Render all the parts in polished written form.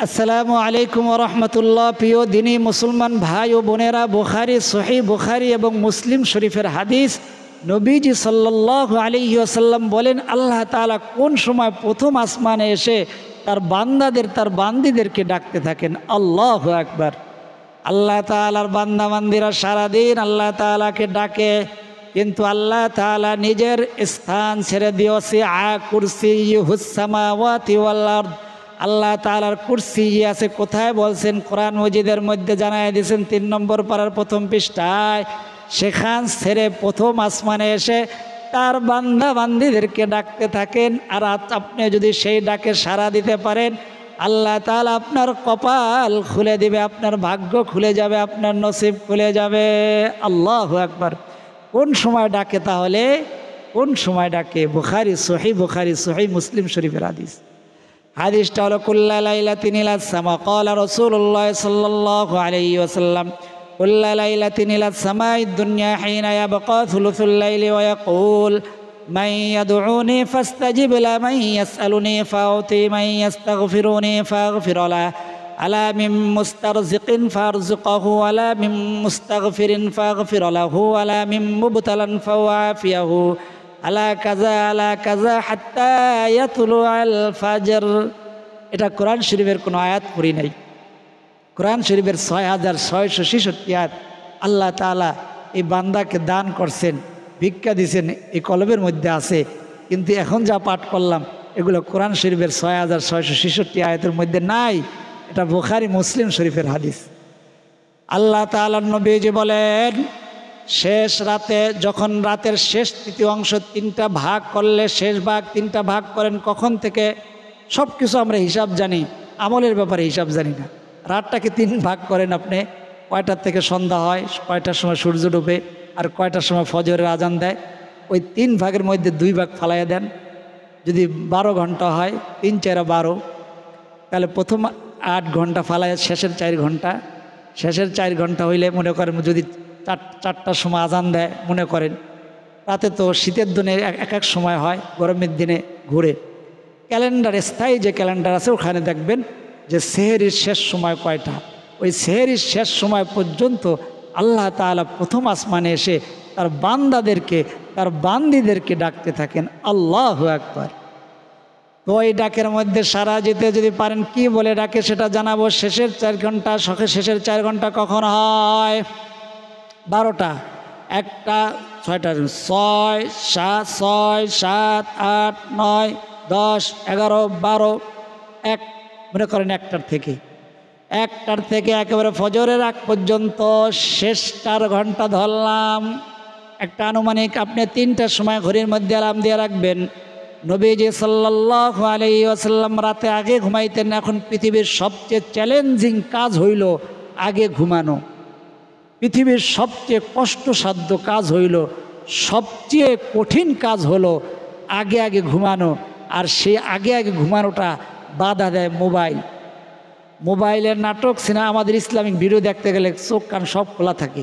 আসসালামু আলাইকুম ওয়া রাহমাতুল্লাহ। প্রিয় দিনী মুসলমান ভাই ও বোনেরা, বুখারী, সহিহ বুখারী এবং মুসলিম শরীফের হাদিস, নবীজি সাল্লাল্লাহু আলাইহি ওয়াসাল্লাম বলেন, আল্লাহ তাআলা কোন সময় প্রথম আসমানে এসে তার বান্দীদেরকে ডাকতে থাকেন। আল্লাহু আকবার। আল্লাহ তাআলার বান্দাবান্দীরা সারাদিন আল্লাহ তাআলাকে ডাকে, কিন্তু আল্লাহ তাআলা নিজের স্থান ছেড়ে দিয়েছে। কুরসিয়্যুহুস সামাওয়াতি ওয়াল আরদ। আল্লাহ তাআলার কুরসি আছে কোথায় বলছেন? কোরআন মজিদের মধ্যে জানায় দিয়েছেন 3 নম্বর পারার প্রথম পৃষ্ঠায়। সেখান ছেড়ে প্রথম আসমানে এসে তার বান্দাবান্দীদেরকে ডাকতে থাকেন। আর আপনি যদি সেই ডাকে সাড়া দিতে পারেন, আল্লাহ তাআলা আপনার কপাল খুলে দিবে, আপনার ভাগ্য খুলে যাবে, আপনার নসিব খুলে যাবে। আল্লাহু আকবার। কোন সময় ডাকে তাহলে? কোন সময় ডাকে? সহিহ বুখারী, সহিহ মুসলিম শরীফের হাদিস। হাদিসটা হলো কুল্লা লাইলাতিন ইলাস সামা। ক্বালা রাসূলুল্লাহ সাল্লাল্লাহু আলাইহি ওয়াসাল্লাম, কুল্লা লাইলাতিন ইলাস সামাঈদ দুনিয়া হিনা ইয়াবকা থুলুসুল লাইলি ওয়া ইয়াকুল মান ইয়াদউনি ফাস্তাজিব লা, মান ইয়াসআলুনি ফাউতি, মান ইয়াস্তাগফিরুনি ফাগফির লা, আলা মিন মুস্তারজিকিন ফারযুকহু, আলা মিন মুস্তাগফিরিন ফাগফির লাহু, আলা মিন মুবতালান ফাওয়াফিয়াহু, আলা কাজা হাত্তা ইয়াতুলু আল ফাজর। এটা কোরআন শরীফের কোনো আয়াত পড়ি নাই। কোরআন শরীফের 6666 আয়াত আল্লাহ তাআলা এই বান্দাকে দান করছেন, ভিক্ষা দিয়েছেন, এই কলবের মধ্যে আছে। কিন্তু এখন যা পাঠ করলাম এগুলো কোরআন শরীফের 6666 আয়াতের মধ্যে নাই। এটা বুখারী মুসলিম শরীফের হাদিস। আল্লাহ তাআলার নবীজি বলেন, শেষ রাতে যখন রাতের শেষ তৃতীয় অংশ 3টা ভাগ করলে, শেষ ভাগ 3টা ভাগ করেন কখন থেকে? সব কিছু আমরা হিসাব জানি, আমলের ব্যাপারে হিসাব জানি না। রাতটাকে 3 ভাগ করেন আপনি, কয়টার থেকে সন্ধ্যা হয়, কয়টার সময় সূর্য ডুবে, আর কয়টার সময় ফজরের আজান দেয়। ওই 3 ভাগের মধ্যে 2 ভাগ ফালাইয়া দেন। যদি 12 ঘন্টা হয়, 3 4 12, তাহলে প্রথম 8 ঘন্টা ফালাইয়া শেষের 4 ঘন্টা, শেষের 4 ঘন্টা হইলে মনে করেন যদি 4টার সময় আজান দেয়, মনে করেন রাতে তো শীতের দিনে এক এক সময় হয়, গরমের দিনে ঘুরে। ক্যালেন্ডার, স্থায়ী যে ক্যালেন্ডার আছে ওখানে দেখবেন যে সেহরির শেষ সময় কয়টা। ওই সেহরির শেষ সময় পর্যন্ত আল্লাহ তাআলা প্রথম আসমানে এসে তার বান্দীদেরকে ডাকতে থাকেন। আল্লাহু আকবার। তো ওই ডাকের মধ্যে সারা যেতে যদি পারেন, কি বলে ডাকে সেটা জানাবো। শেষের 4 ঘন্টা, শেষের 4 ঘন্টা কখন হয়? 12টা, 1টা, 6টা, 6, 7, 8, 9, 10, 11, 12, 1, মনে করেন 1টার থেকে একেবারে ফজরের আগ পর্যন্ত শেষ 4 ঘন্টা ধরলাম। একটা আনুমানিক আপনি 3টার সময় ঘড়ির মধ্যে অ্যালার্ম দিয়ে রাখবেন। নবীজি সাল্লাল্লাহু আলাইহি ওয়াসাল্লাম রাতে আগে ঘুমাইতেন। এখন পৃথিবীর সবচেয়ে চ্যালেঞ্জিং কাজ হইল আগে ঘুমানো। পৃথিবীর সবচেয়ে কষ্টসাধ্য কাজ হইল, সবচেয়ে কঠিন কাজ হলো আগে ঘুমানো। আর সেই আগে ঘুমানোটা বাধা দেয় মোবাইলের নাটক, সিনেমা। আমাদের ইসলামিক ভিডিও দেখতে গেলে চোখ কান সব খোলা থাকে,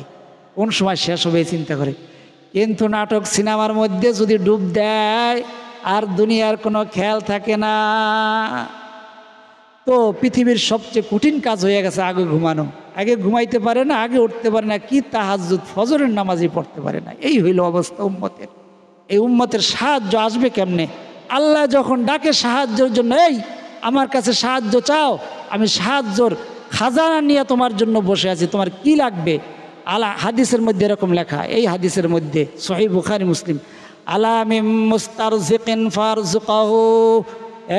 কোন সময় শেষ হবে এই চিন্তা করে। কিন্তু নাটক সিনেমার মধ্যে যদি ডুব দেয় আর দুনিয়ার কোনো খেয়াল থাকে না। তো পৃথিবীর সবচেয়ে কঠিন কাজ হয়ে গেছে আগে ঘুমানো। আগে ঘুমাইতে পারে না, আগে উঠতে পারে না, কি তাহাজ্জুদ ফজরের নামাজই পড়তে পারে না। এই হইল অবস্থা উম্মতের। এই উম্মতের সাহায্য আসবে কেমনে? আল্লাহ যখন ডাকে সাহায্যের জন্য, এই আমার কাছে সাহায্য চাও, আমি সাহায্যর খাজানা নিয়ে তোমার জন্য বসে আছি, তোমার কি লাগবে? হাদিসের মধ্যে এরকম লেখা, এই হাদিসের মধ্যে সহিহ বুখারী মুসলিম, আলা মিন মুস্তারজিকিন ফারযুকহু।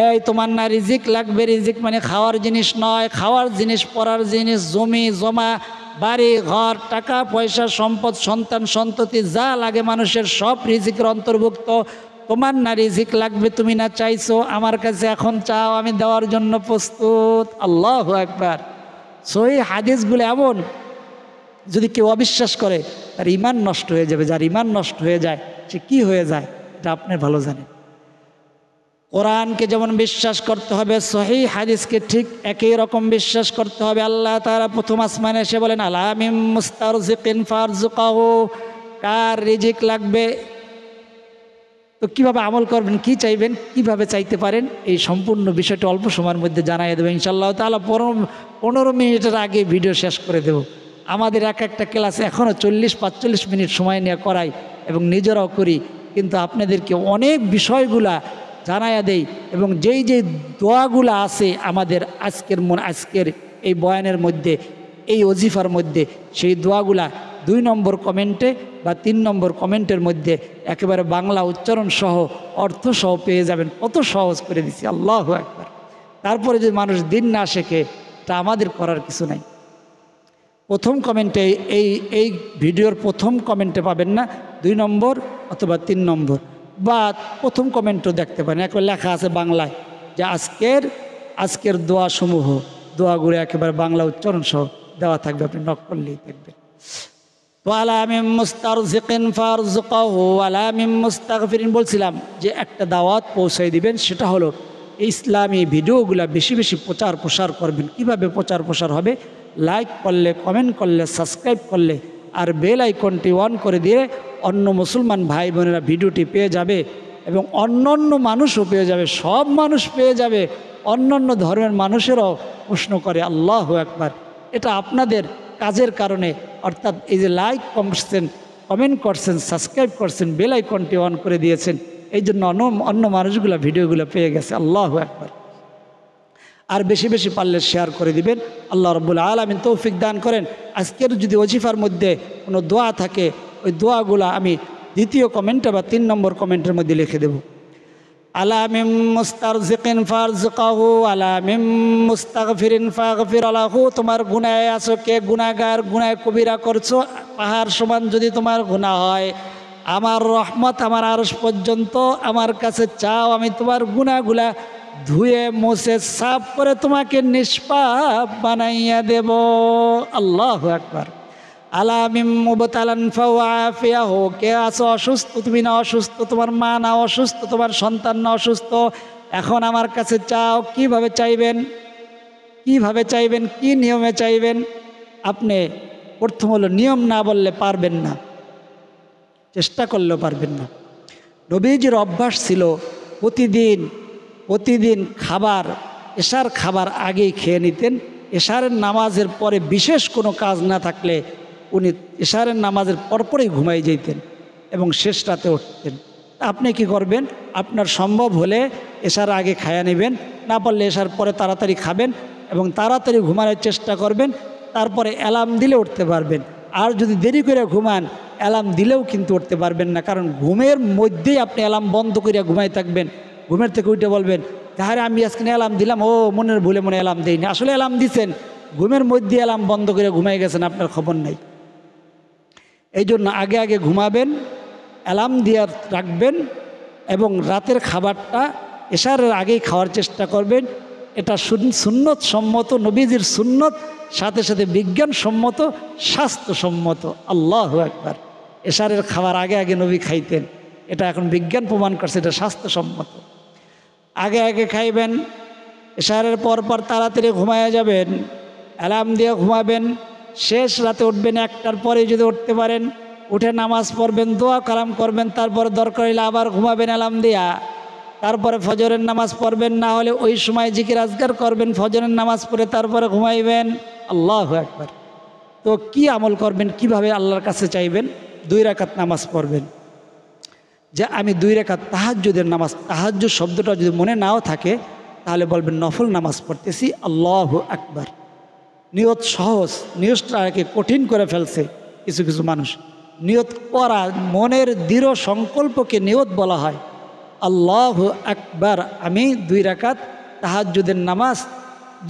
এই তোমার না রিজিক লাগবে? রিজিক মানে খাওয়ার জিনিস নয়, খাওয়ার জিনিস, পড়ার জিনিস, জমি জমা, বাড়ি ঘর, টাকা পয়সা, সম্পদ, সন্তান সন্ততি, যা লাগে মানুষের সব রিজিকের অন্তর্ভুক্ত। তোমার না রিজিক লাগবে, তুমি না চাইছো, আমার কাছে এখন চাও, আমি দেওয়ার জন্য প্রস্তুত। আল্লাহু আকবার। সহিহ হাদিসগুলো এমন, যদি কেউ অবিশ্বাস করে তার ঈমান নষ্ট হয়ে যাবে। যার ঈমান নষ্ট হয়ে যায় সে কি হয়ে যায় এটা আপনি ভালো জানেন। কোরআনকে যেমন বিশ্বাস করতে হবে, সহিহ হাদিসকে ঠিক একই রকম বিশ্বাস করতে হবে। আল্লাহ তাআলা প্রথম আসমানে এসে বলেন, আলা মিন মুস্তারজিকিন ফারযুকহু। কার রিজিক লাগবে? তো কিভাবে আমল করবেন, কি চাইবেন, কিভাবে চাইতে পারেন, এই সম্পূর্ণ বিষয়টা অল্প সময়ের মধ্যে জানাই দেবো ইনশাআল্লাহ তাআলা। 15 মিনিটের আগে ভিডিও শেষ করে দেব। আমাদের এক একটা ক্লাসে এখনও 40-45 মিনিট সময় নিয়ে করাই এবং নিজেরাও করি, কিন্তু আপনাদেরকে অনেক বিষয়গুলা জানাইয়া দেই। এবং যেই দোয়াগুলা আছে আমাদের আজকের এই বয়ানের মধ্যে, এই ওজিফার মধ্যে, সেই দোয়াগুলা 2 নম্বর কমেন্টে বা 3 নম্বর কমেন্টের মধ্যে একেবারে বাংলা উচ্চারণ সহ অর্থ সহ পেয়ে যাবেন। কত সহজ করে দিছি, আল্লাহু আকবার। তারপরে যদি মানুষ দিন না শেখে, তা আমাদের করার কিছু নাই। প্রথম কমেন্টে এই ভিডিওর প্রথম কমেন্টে পাবেন না, 2 নম্বর অথবা 3 নম্বর, বা প্রথম কমেন্টও দেখতে পারেন। একবার লেখা আছে বাংলায় যে আজকের দোয়াগুলো একেবারে বাংলা উচ্চারণ সহ দেওয়া থাকবে, আপনি নক করলেই দেখবেন। বলছিলাম যে একটা দাওয়াত পৌঁছাই দিবেন, সেটা হলো ইসলামী ভিডিওগুলা বেশি বেশি প্রচার প্রসার করবেন। কিভাবে প্রচার প্রসার হবে? লাইক করলে, কমেন্ট করলে, সাবস্ক্রাইব করলে, আর বেল আইকনটি অন করে দিয়ে অন্য মুসলমান ভাই বোনেরা ভিডিওটি পেয়ে যাবে এবং অন্য মানুষও পেয়ে যাবে, সব মানুষ পেয়ে যাবে। অন্য ধর্মের মানুষেরাও প্রশ্ন করে, আল্লাহু আকবার। এটা আপনাদের কাজের কারণে, অর্থাৎ এই যে লাইক করছেন, কমেন্ট করছেন, সাবস্ক্রাইব করছেন, বেল আইকনটি অন করে দিয়েছেন, এই জন্য অন্য মানুষগুলো ভিডিওগুলো পেয়ে গেছে। আল্লাহু আকবার। আর বেশি বেশি পারলে শেয়ার করে দিবেন। আল্লাহ রাব্বুল আলামিন তৌফিক দান করেন। আজকের যদি ওজিফার মধ্যে কোনো দোয়া থাকে, ওই দোয়াগুলো আমি 2য় কমেন্টে বা 3 নম্বর কমেন্টের মধ্যে লিখে দেব। আলা মিন মুস্তারজিকিন ফারজুকাহু আলা মিন মুস্তাগফিরিন ফাগফির লাহু। তোমার গুনাহে আছো, কে গুনাহগার, গুনাহ কবিরা করছো, পাহাড় সমান যদি তোমার গুনাহ হয়, আমার রহমত আমার আরশ পর্যন্ত আমার কাছে চাও, আমি তোমার গুনাহগুলা ধুয়ে মুছে সাফ করে তোমাকে নিষ্পাপ বানাইয়া দেব। আল্লাহু আকবার। আলা মিন মুবতালান ফাওয়াফিয়াহু। কে আছো অসুস্থ, তুমি না অসুস্থ, তোমার মা না অসুস্থ, তোমার সন্তান না অসুস্থ, এখন আমার কাছে চাও। কিভাবে চাইবেন, কি নিয়মে চাইবেন? আপনি প্রথম হলো নিয়ম না বললে পারবেন না, চেষ্টা করলেও পারবেন না। নবীজির অভ্যাস ছিল প্রতিদিন খাবার, এশার খাবার আগেই খেয়ে নিতেন। এশারের নামাজের পরে বিশেষ কোনো কাজ না থাকলে উনি এশারের নামাজের পরপরই ঘুমাই যেতেন এবং শেষ রাতে উঠতেন। আপনি কি করবেন? আপনার সম্ভব হলে এশার আগে খায়া নেবেন, না পারলে এশার পরে তাড়াতাড়ি খাবেন এবং তাড়াতাড়ি ঘুমানোর চেষ্টা করবেন। তারপরে অ্যালার্ম দিলে উঠতে পারবেন। আর যদি দেরি করে ঘুমান, অ্যালার্ম দিলেও কিন্তু উঠতে পারবেন না, কারণ ঘুমের মধ্যেই আপনি অ্যালার্ম বন্ধ করে ঘুমাই থাকবেন। ঘুমের থেকে উঠে বলবেন, তাহলে আমি আজকে অ্যালার্ম দিলাম, ও মনের ভুলে মনে অ্যালার্ম দেয়নি, আসলে অ্যালার্ম দিচ্ছেন, ঘুমের মধ্যে অ্যালার্ম বন্ধ করে ঘুমাই গেছেন, আপনার খবর নাই। এই জন্য আগে ঘুমাবেন, অ্যালার্ম দিয়ে রাখবেন এবং রাতের খাবারটা এশারের আগেই খাওয়ার চেষ্টা করবেন। এটা সুন্নত সম্মত, নবীজির সুন্নত, সাথে সাথে বিজ্ঞানসম্মত, স্বাস্থ্যসম্মত। আল্লাহু আকবার। এশারের খাবার আগে নবী খাইতেন, এটা এখন বিজ্ঞান প্রমাণ করছে এটা স্বাস্থ্যসম্মত। আগে খাইবেন, এশারের পর তাড়াতাড়ি ঘুমায়া যাবেন, অ্যালার্ম দিয়ে ঘুমাবেন, শেষ রাতে উঠবেন 1টার পরে যদি উঠতে পারেন, উঠে নামাজ পড়বেন, দোয়া কালাম করবেন, তারপরে দরকার হলে আবার ঘুমাবেন অ্যালার্ম দিয়া, তারপরে ফজরের নামাজ পড়বেন, না হলে ওই সময় জিকির আজকার করবেন, ফজরের নামাজ পড়ে তারপরে ঘুমাইবেন। আল্লাহু আকবার। তো কি আমল করবেন, কিভাবে আল্লাহর কাছে চাইবেন? 2 রাকাত নামাজ পড়বেন। যে আমি 2 রাকাত তাহাজ্জুদের নামাজ, তাহাজ্জুদ শব্দটা যদি মনে নাও থাকে তাহলে বলবেন নফল নামাজ পড়তেছি, আল্লাহু আকবার। নিয়ত সহজ, নিয়তটাকে কঠিন করে ফেলছে কিছু মানুষ। নিয়ত করা, মনের দৃঢ় সংকল্পকে নিয়ত বলা হয়। আল্লাহু আকবার। আমি 2 রাকাত তাহাজ্জুদের নামাজ,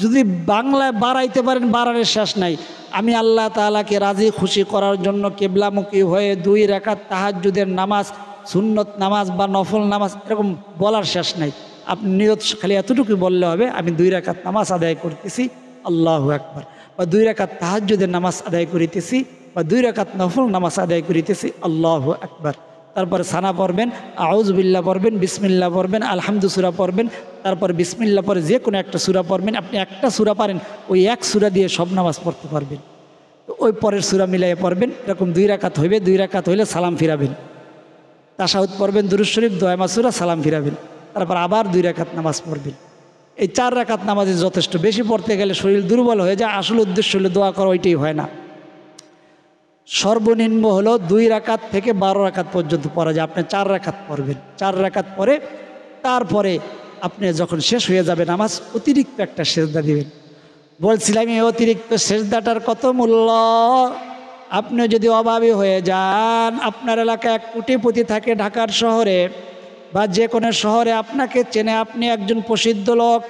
যদি বাংলায় বাড়াইতে পারেন বাড়ানোর শেষ নাই। আমি আল্লাহ তাআলাকে রাজি খুশি করার জন্য কিবলামুখী হয়ে 2 রাকাত তাহাজ্জুদের নামাজ, সুন্নত নামাজ বা নফল নামাজ, এরকম বলার শেষ নাই। আপনি নিয়ত খালি এতটুকু বললে হবে, আমি 2 রাকাত নামাজ আদায় করতেছি, আল্লাহু আকবার, বা 2 রাকাত তাহাজ্জুদের নামাজ আদায় করিতেছি, বা 2 রাকাত নফল নামাজ আদায় করিতেছি, আল্লাহু আকবার। তারপরে সানা পড়বেন, আউযু বিল্লাহ পড়বেন, বিসমিল্লাহ পড়বেন, আলহামদু সূরা পড়বেন, তারপর বিসমিল্লাহ পরে যে কোনো একটা সূরা পড়বেন। আপনি একটা সূরা পারেন, ওই এক সূরা দিয়ে সব নামাজ পড়তে পারবেন। তো ওই পরের সূরা মিলাইয়ে পড়বেন। এরকম 2 রাকাত হইবে, 2 রাকাত হইলে সালাম ফিরাবেন। তাশাহুদ পড়বেন, দুরূদ শরীফ, দোয়া মাসুরা, সালাম ফিরাবেন, তারপর আবার 2 রাকাত নামাজ পড়বেন। এই 4 রাকাত নামাজই যথেষ্ট। বেশি পড়তে গেলে শরীর দুর্বল হয়ে যায়, আসল উদ্দেশ্য হলো দোয়া করা, ওইটাই হয় না। সর্বনিম্ন হলো 2 রাকাত থেকে 12 রাকাত পর্যন্ত পড়া যায়। আপনি 4 রাকাত পড়বেন, 4 রাকাত পরে তারপরে আপনি যখন শেষ হয়ে যাবে নামাজ, অতিরিক্ত একটা সেজদা দিবেন। বলছিলাম এই অতিরিক্ত সেজদাটার কত মূল্য। আপনি যদি অভাবী হয়ে যান, আপনার এলাকায় 1 কোটিপতি থাকে ঢাকার শহরে বা যে কোনো শহরে, আপনাকে চেনে, আপনি একজন প্রসিদ্ধ লোক,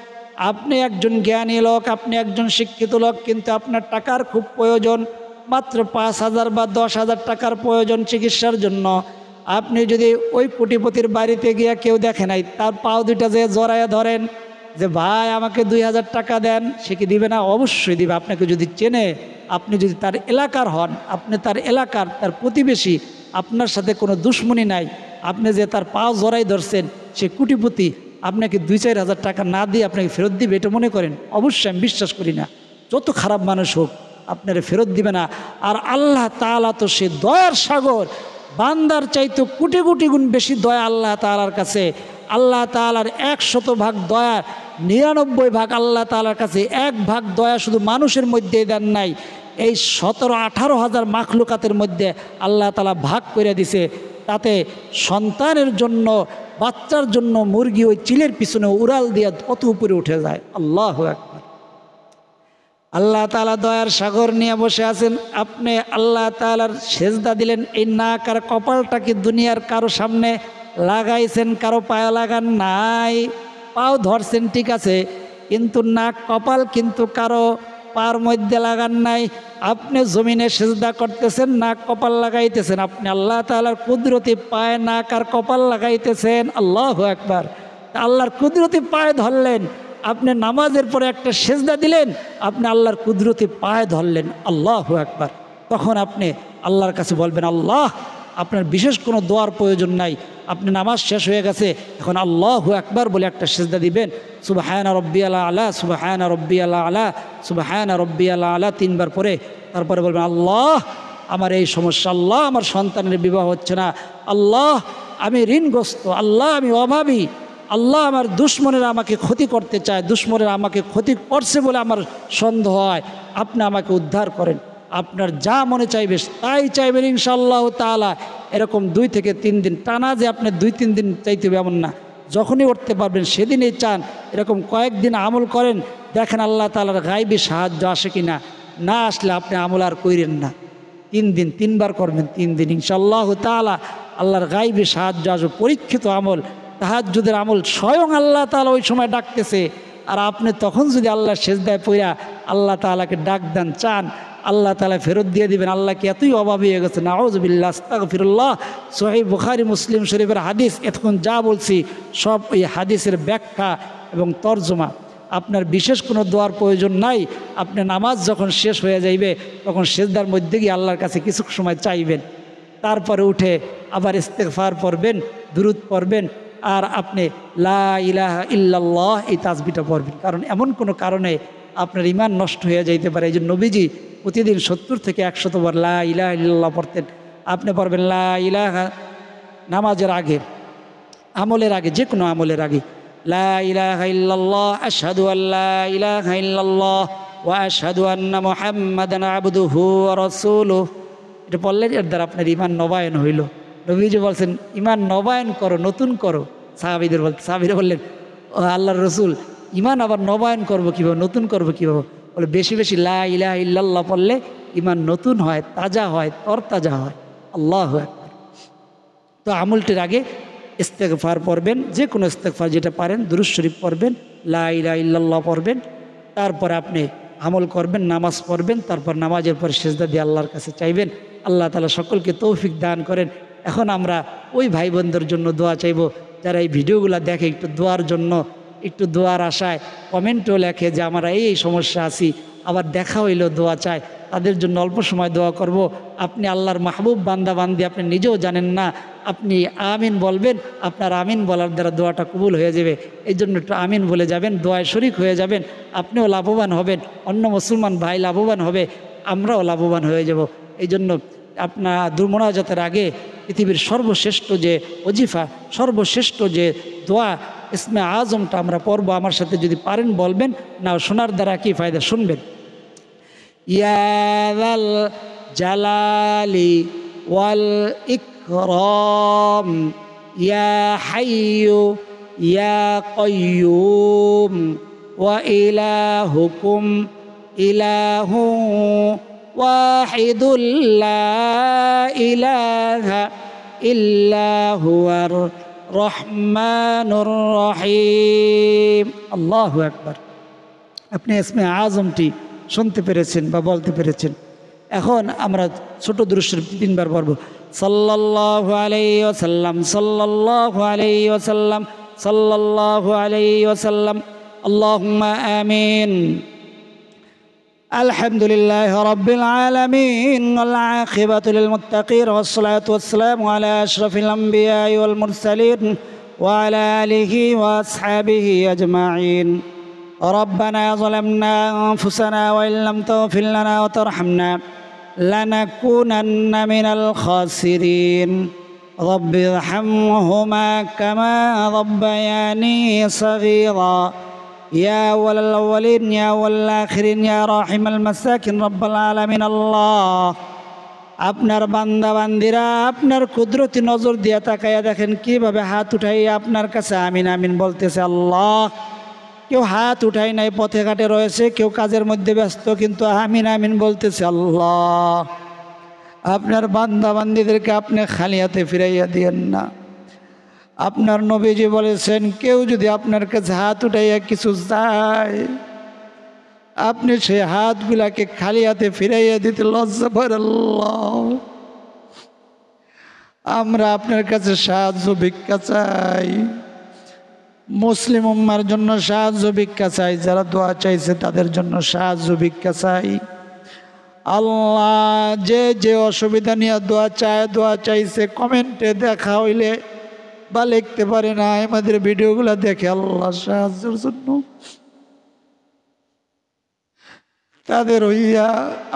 আপনি একজন জ্ঞানী লোক, আপনি একজন শিক্ষিত লোক, কিন্তু আপনার টাকার খুব প্রয়োজন, মাত্র 5,000 বা 10,000 টাকার প্রয়োজন চিকিৎসার জন্য। আপনি যদি ওই কোটিপতির বাড়িতে গিয়ে, কেউ দেখে নাই, তার পাও দুইটা যে জড়াইয়া ধরেন যে ভাই আমাকে 2,000 টাকা দেন, সে কি দিবে না? অবশ্যই দিবে। আপনাকে যদি চেনে, আপনি যদি তার এলাকার হন, আপনি তার এলাকার, তার প্রতিবেশী, আপনার সাথে কোনো দুশ্মনী নাই, আপনি যে তার পাও জড়াই ধরছেন, সে কোটিপতি আপনাকে 2-4 হাজার টাকা না দিয়ে আপনাকে ফেরত দিবে, এটা মনে করেন? অবশ্যই আমি বিশ্বাস করি না। যত খারাপ মানুষ হোক আপনারা ফেরত দিবে না। আর আল্লাহ তাআলা তো সে দয়ার সাগর, বান্দার চাইতে কোটি কোটি গুণ বেশি দয়া আল্লাহ তাআলার কাছে। আল্লাহ তাআলার 100% দয়া, 99 আল্লাহ তাআলার কাছে, 1 দয়া শুধু মানুষের মধ্যেই দেন নাই, এই 17-18 হাজার মাখলুকাতের মধ্যে আল্লাহ তাআলা ভাগ করে দিছে। তাতে সন্তানের জন্য, বাচ্চার জন্য মুরগি ওই চিলের পিছনে উড়াল দিয়ে কত উপরে উঠে যায়। আল্লাহু আকবার। আল্লাহ তাআলা দয়ার সাগর নিয়ে বসে আছেন, আপনি আল্লাহ তাআলার সেজদা দিলেন। এই নাক আর কপালটা কি দুনিয়ার কারো সামনে লাগাইছেন? কারো পায়ে লাগান নাই। পাও ধরছেন ঠিক আছে, কিন্তু নাক কপাল কিন্তু কারো পার মধ্যে লাগান নাই। আপনি জমিনে সেজদা করতেছেন, নাক কপাল লাগাইতেছেন, আপনি আল্লাহ তাআলার কুদরতি পায়ে নাক আর কপাল লাগাইতেছেন। আল্লাহু আকবার। আল্লাহর কুদরতি পায়ে ধরলেন, আপনি নামাজের পরে একটা সেজদা দিলেন, আপনি আল্লাহর কুদরতি পায়ে ধরলেন। আল্লাহু আকবার। তখন আপনি আল্লাহর কাছে বলবেন আল্লাহ। আপনার বিশেষ কোনো দোয়ার প্রয়োজন নাই, আপনি নামাজ শেষ হয়ে গেছে, এখন আল্লাহু আকবার বলে একটা সেজদা দিবেন। সুবহানা রাব্বিয়াল আলা, সুবহানা রাব্বিয়াল আলা, সুবহানা রাব্বিয়াল আলা 3 বার পরে তারপরে বলবেন আল্লাহ আমার এই সমস্যা, আল্লাহ আমার সন্তানের বিবাহ হচ্ছে না, আল্লাহ আমি ঋণগ্রস্ত, আল্লাহ আমি অভাবী, আল্লাহ আমার দুশ্মনেরা আমাকে ক্ষতি করতে চায়, দুশ্মনেরা আমাকে ক্ষতি করছে বলে আমার সন্দেহ হয়, আপনি আমাকে উদ্ধার করেন। আপনার যা মনে চাইবে তাই চাইবেন ইনশাআল্লাহ তাআলা। এরকম 2 থেকে 3 দিন টানা, যে আপনি 2-3 দিন চাইতে হবে এমন না, যখনই উঠতে পারবেন সেদিনই চান। এরকম কয়েকদিন আমল করেন, দেখেন আল্লাহ তাআলার গায়বী সাহায্য আসে কিনা। না আসলে আপনি আমল আর কইরেন না। 3 দিন 3 বার করবেন, 3 দিন ইনশাআল্লাহ তাআলা আল্লাহর গায়বী সাহায্য আসবে। পরীক্ষিত আমল, তাহাজ্জুদের আমল, স্বয়ং আল্লাহ তাআলা ওই সময় ডাকতেছে, আর আপনি তখন যদি আল্লাহর সেজদায় পড়া আল্লাহ তাআলাকে ডাক দেন, চান, আল্লাহ তাআলা ফেরত দিয়ে দিবেন। আল্লাহ কি এতই অভাবী হয়ে গেছে? নাউযুবিল্লাহ, আস্তাগফিরুল্লাহ। সহিহ বুখারী মুসলিম শরীফের হাদিস। এতক্ষণ যা বলছি সব এই হাদিসের ব্যাখ্যা এবং তর্জমা। আপনার বিশেষ কোনো দোয়ার প্রয়োজন নাই। আপনি নামাজ যখন শেষ হয়ে যাইবে তখন সেজদার মধ্যে গিয়ে আল্লাহর কাছে কিছু সময় চাইবেন, তারপরে উঠে আবার ইস্তেগফার পড়বেন, দুরূদ পড়বেন, আর আপনি লা ইলাহা ইল্লাল্লাহ এই তাসবিহটা পড়বেন। কারণ এমন কোনো কারণে আপনার ঈমান নষ্ট হয়ে যাইতে পারে। এই জন্য নবীজি প্রতিদিন 70 থেকে 100 বার লা ইলাহা ইল্লাল্লাহ পড়তেন। আপনি পড়বেন লা ইলাহা নামাজের আগে, আমলের আগে, যে কোনো আমলের আগে, লা ইলাহা ইল্লাল্লাহ আশহাদু আল্লা ইলাহা ইল্লাল্লাহ ওয়া আশহাদু আন্না মুহাম্মাদান আবদুহু ওয়া রাসূলুহু। এটা পড়লেন, এর দ্বারা আপনার ঈমান নবায়ন হইল। নবীজি বলছেন ঈমান নবায়ন করো, নতুন করো। সাহাবীরা বললেন ও আল্লাহর রাসূল, ঈমান আবার নবায়ন করবো কীভাবে, নতুন করবো কীভাবে? বলে বেশি বেশি লা ইলাহা ইল্লাল্লাহ পড়লে ঈমান নতুন হয়, তাজা হয়, তরতাজা হয়। আল্লাহু আকবার। তো আমলটির আগে ইস্তেগফার পড়বেন, যে কোনো ইস্তেগফার যেটা পারেন, দুরূদ শরীফ পড়বেন, লা ইলাহা ইল্লাল্লাহ পড়বেন, তারপরে আপনি আমল করবেন, নামাজ পড়বেন, তারপর নামাজের পর সেজদা দিয়ে আল্লাহর কাছে চাইবেন। আল্লাহ তাআলা সকলকে তৌফিক দান করেন। এখন আমরা ওই ভাই বোনদের জন্য দোয়া চাইব যারা এই ভিডিওগুলো দেখে, একটু দোয়ার জন্য, একটু দোয়ার আশায় কমেন্টও লেখে যে আমরা এই সমস্যা আছি, আবার দেখা হইলো দোয়া চায়, তাদের জন্য অল্প সময় দোয়া করব। আপনি আল্লাহর মাহবুব বান্দা বান্দি, আপনি নিজেও জানেন না, আপনি আমিন বলবেন, আপনার আমিন বলার দ্বারা দোয়াটা কবুল হয়ে যাবে। এই জন্য একটু আমিন বলে যাবেন, দোয়ায় শরিক হয়ে যাবেন, আপনিও লাভবান হবেন, অন্য মুসলমান ভাই লাভবান হবে, আমরাও লাভবান হয়ে যাব। এই জন্য আপনার দুর্মনাজাতের আগে পৃথিবীর সর্বশ্রেষ্ঠ যে ওজিফা, সর্বশ্রেষ্ঠ যে দোয়া ইসমে আজমটা আমরা পড়ব, আমার সাথে যদি পারেন বলবেন, না শোনার দ্বারা কি ফায়দা, শুনবেন। ইয়া যাল জালালি ওয়াল ইকরাম ইয়া হাইয়ু ইয়া কাইয়ুম ওয়া ইলাহুকুম ইলাহু ওয়াহিদুল লা ইলাহা ইল্লা হুয়ার রহমানুর রহিম। আল্লাহু আকবার। আপনি ইসমে আজমটি শুনতে পেরেছেন বা বলতে পেরেছেন। এখন আমরা ছোট দুরূদ শরীফ 3 বার পড়ব। সাল্লাল্লাহু আলাইহি ওয়াসাল্লাম, সাল্লাল্লাহু আলাইহি ওয়াসাল্লাম, সাল্লাল্লাহু আলাইহি ওয়াসাল্লাম। আল্লাহুম্মা আমিন। আলহামদুলিল্লাহি রাব্বিল আলামিন ওয়াল আকিবাতু লিল মুত্তাকিন ওয়াস সালাতু ওয়াস সালামু আলা আশরাফিল আমবিয়া ওয়াল মুরসালিন ওয়া আলা আলিহি ওয়া আসহাবিহি আজমাইন। ربنا ظلمنا أنفسنا وإن لم تغفر لنا وترحمنا لنكونن من الخاسرين رب ارحمهما كما ربياني صغيرا يا أول الأولين يا أول الآخرين يا راحم المساكين رب العالمين الله। আপনার বান্দা বান্দিরা আপনার কুদরতি নজর দিয়ে তাকাইয়া দেখেন কিভাবে হাত উঠাইয়া আপনার কাছে আমিন আমিন বলতেছে। আল্লাহ, কেউ হাত উঠাই নাই, পথে ঘাটে রয়েছে, কেউ কাজের মধ্যে ব্যস্ত, কিন্তু আমিন আমিন বলতেছে। আল্লাহ, আপনার বান্দা বান্দিদেরকে আপনি খালি হাতে ফিরাইয়া দিয়েন না। আপনার নবীজি বলেছেন, কেউ যদি আপনার কাছে হাত উঠাইয়া কিছু চায়, আপনি সেই হাতগুলাকে খালি হাতে ফিরাইয়া দিতে লজ্জা পান। আল্লাহ, আমরা আপনার কাছে সাহায্য ভিক্ষা চাই, মুসলিম উম্মার জন্য সাহায্য ভিক্ষা চাই, যারা দোয়া চাইছে তাদের জন্য সাহায্য ভিক্ষা চাই। আল্লাহ, যে যে অসুবিধা নিয়ে দোয়া চাইছে, কমেন্টে দেখা হইলে বা লিখতে পারে না, আমাদের ভিডিওগুলো দেখে আল্লাহ সাহায্যের জন্য তাদের হইয়া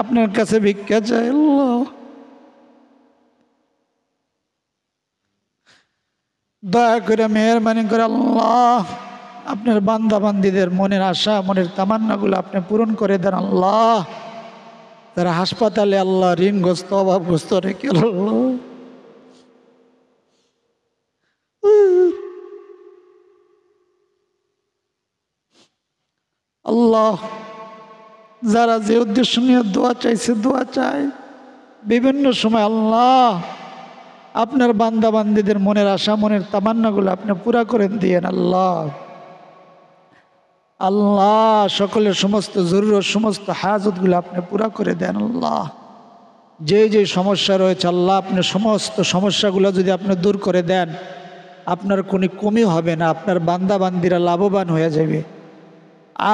আপনার কাছে ভিক্ষা চাই। আল্লাহ, দয়া করে মেহরবানি করে আল্লাহ আপনার বান্দা বান্দিদের মনের আশা মনের তামান্নাগুলো আপনি পূরণ করে দেন। আল্লাহ, তারা হাসপাতালে আল্লাহ ঋণগ্রস্ত অভাবগ্রস্ত রেখে আল্লাহ, যারা যে উদ্দেশ্য নিয়ে দোয়া চাইছে, দোয়া চায় বিভিন্ন সময়, আল্লাহ আপনার বান্দা বান্দিদের মনের আশা মনের তামান্নাগুলো আপনি পুরা করে দিয়েন। আল্লাহ, আল্লাহ সকলের সমস্ত জরুরত সমস্ত হাজতগুলো আপনি পুরা করে দেন। আল্লাহ, যে যে সমস্যা রয়েছে আল্লাহ, আপনি সমস্ত সমস্যাগুলো যদি আপনি দূর করে দেন, আপনার কোনো কমি হবে না, আপনার বান্দা বান্দিরা লাভবান হয়ে যাবে।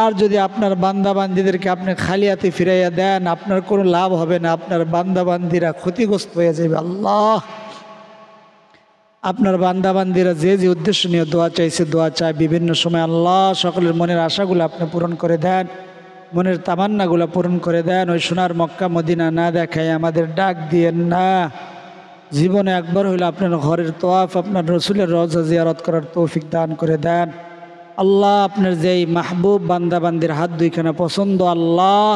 আর যদি আপনার বান্দা বান্দিদেরকে আপনি খালি হাতে ফিরাইয়া দেন, আপনার কোনো লাভ হবে না, আপনার বান্দা বান্দিরা ক্ষতিগ্রস্ত হয়ে যাবে। আল্লাহ, আপনার বান্দা বান্দিরা যে যে উদ্দেশ্য নিয়ে দোয়া চাইছে, দোয়া চায় বিভিন্ন সময়, আল্লাহ সকলের মনের আশাগুলো আপনি পূরণ করে দেন, মনের তামান্নাগুলো পূরণ করে দেন। ওই সোনার মক্কা মদিনা না দেখায় আমাদের ডাক দিয়েন না। জীবনে একবার হইলে আপনার ঘরের তোয়াফ, আপনার রসুলের রওজা জিয়ারত করার তৌফিক দান করে দেন। আল্লাহ, আপনার যেই মাহবুব বান্দা বান্দির হাত দুইখানা পছন্দ, আল্লাহ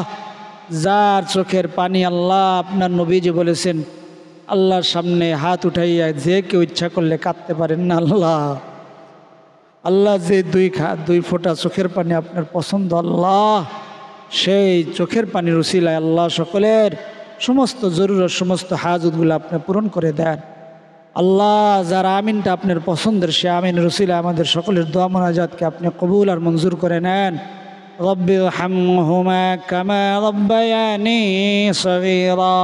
যার চোখের পানি, আল্লাহ আপনার নবীজি বলেছেন আল্লাহর সামনে হাত উঠাইয়া যে কেউ ইচ্ছা করলে কাঁদতে পারেন না। আল্লাহ, আল্লাহ যে দুই ফোঁটা চোখের পানি আপনার পছন্দ, আল্লাহ সেই চোখের পানির উসিলায় আল্লাহ সকলের সমস্ত জরুরত সমস্ত হাজতগুলো আপনি পূরণ করে দেন। আল্লাহ, যারা আমিনটা আপনার পছন্দের, সে আমিনের উসিলায় আমাদের সকলের দোয়া মোনাজাতকে আপনি কবুল আর মঞ্জুর করে নেন। রব্বি রহমহুমা কামা রব্বায়ানি সগীরা।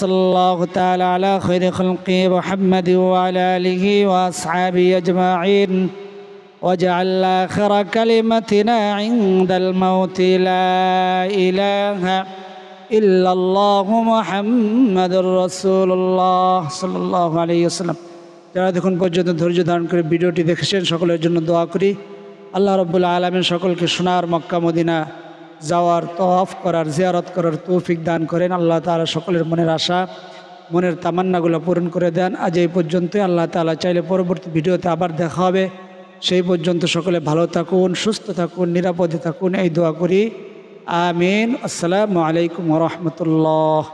সাল্লাল্লাহু তাআলা আলা খায়রি খালকি মুহাম্মাদি ওয়া আলা আলিহি ওয়া আসহাবিহি আজমাইন। واجعل آخر كلمتنا عند الموت لا إله إلا الله محمد رسول الله صلى الله عليه وسلم। যারা দেখুন পর্যন্ত ধৈর্য ধারণ করে ভিডিওটি দেখেছেন সকলের জন্য দোয়া করি, আল্লাহ রাব্বুল আলামিন সকলকে সোনার মক্কা মদিনা যাওয়ার, তওয়াফ করার, জিয়ারত করার তৌফিক দান করেন। আল্লাহ তাআলা সকলের মনের আশা মনের তামান্নাগুলো পূরণ করে দেন। আজ এই পর্যন্তই। আল্লাহ তাআলা চাইলে পরবর্তী ভিডিওতে আবার দেখা হবে। সেই পর্যন্ত সকলে ভালো থাকুন, সুস্থ থাকুন, নিরাপদে থাকুন, এই দোয়া করি। আমিন। আসসালামু আলাইকুম ওয়া রাহমাতুল্লাহ।